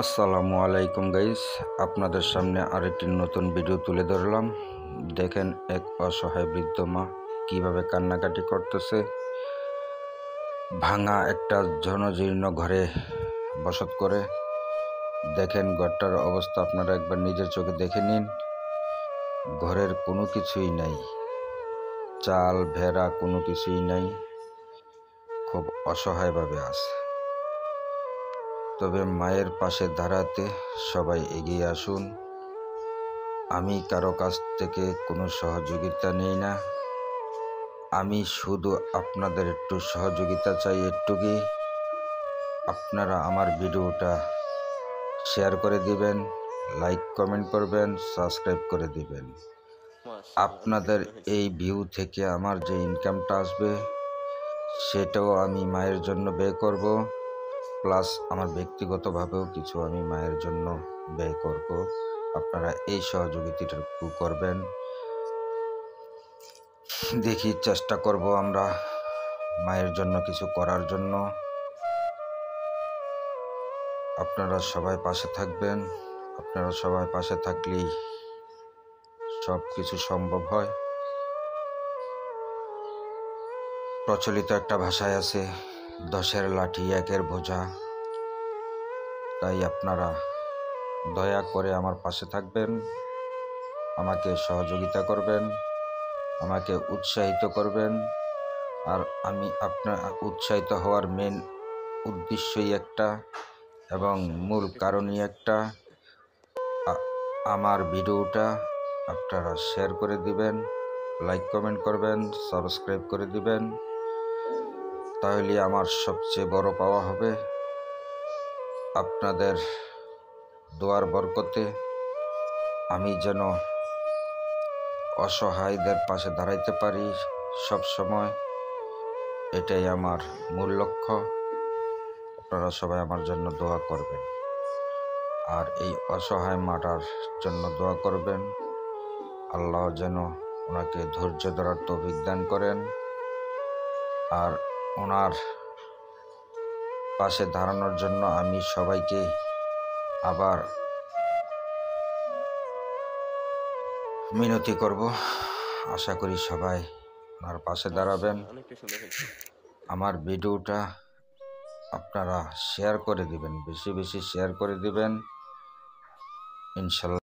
আসসালামু আলাইকুম গাইস, আপনাদের সামনে আরেকটি নতুন ভিডিও তুলে ধরলাম। দেখেন এক অসহায় বৃদ্ধ মা কিভাবে কান্নাকাটি করতেছে। ভাঙা একটা জনজীর্ণ ঘরে বসত করে। দেখেন ঘরটার অবস্থা আপনারা একবার নিজের চোখে দেখে নিন। ঘরের কোনো কিছুই নাই, চাল ভেড়া কোনো কিছুই নাই, খুব অসহায়ভাবে আছে। তবে মায়ের পাশে দাঁড়াতে সবাই এগিয়ে আসুন। আমি কারো কাছ থেকে কোনো সহযোগিতা নেই না, আমি শুধু আপনাদের একটু সহযোগিতা চাই। একটুকি আপনারা আমার ভিডিওটা শেয়ার করে দিবেন, লাইক কমেন্ট করবেন, সাবস্ক্রাইব করে দিবেন। আপনাদের এই ভিউ থেকে আমার যে ইনকামটা আসবে সেটাও আমি মায়ের জন্য ব্যয় করব, প্লাস আমার ব্যক্তিগতভাবেও কিছু আমি মায়ের জন্য ব্যয় করব। আপনারা এই সহযোগিতাটুকু করবেন। দেখি চেষ্টা করব আমরা মায়ের জন্য কিছু করার জন্য। আপনারা সবাই পাশে থাকবেন। আপনারা সবাই পাশে থাকলেই সব কিছু সম্ভব হয়। প্রচলিত একটা ভাষায় আছে, 10-এর লাঠি 1-এর বোঝা। তাই আপনারা দয়া করে আমার পাশে থাকবেন, আমাকে সহযোগিতা করবেন, আমাকে উৎসাহিত করবেন। আর আমি আপনার উৎসাহিত হওয়ার মেন উদ্দেশ্যই একটা এবং মূল কারণই একটা, আমার ভিডিওটা আপনারা শেয়ার করে দিবেন, লাইক কমেন্ট করবেন, সাবস্ক্রাইব করে দিবেন। তাহলে আমার সবচেয়ে বড় পাওয়া হবে। আপনাদের দোয়ার বরকতে আমি যেন অসহায়দের পাশে দাঁড়াইতে পারি সব সময়, এটাই আমার মূল লক্ষ্য। আপনারা সবাই আমার জন্য দোয়া করবেন, আর এই অসহায় মাটার জন্য দোয়া করবেন। আল্লাহ যেন ওনাকে ধৈর্য ধরার তৌফিক দান করেন, আর ওনার পাশে দাঁড়ানোর জন্য আমি সবাইকে আবার মিনতি করব। আশা করি সবাই ওনার পাশে দাঁড়াবেন। আমার ভিডিওটা আপনারা শেয়ার করে দিবেন, বেশি বেশি শেয়ার করে দিবেন ইনশাল্লাহ।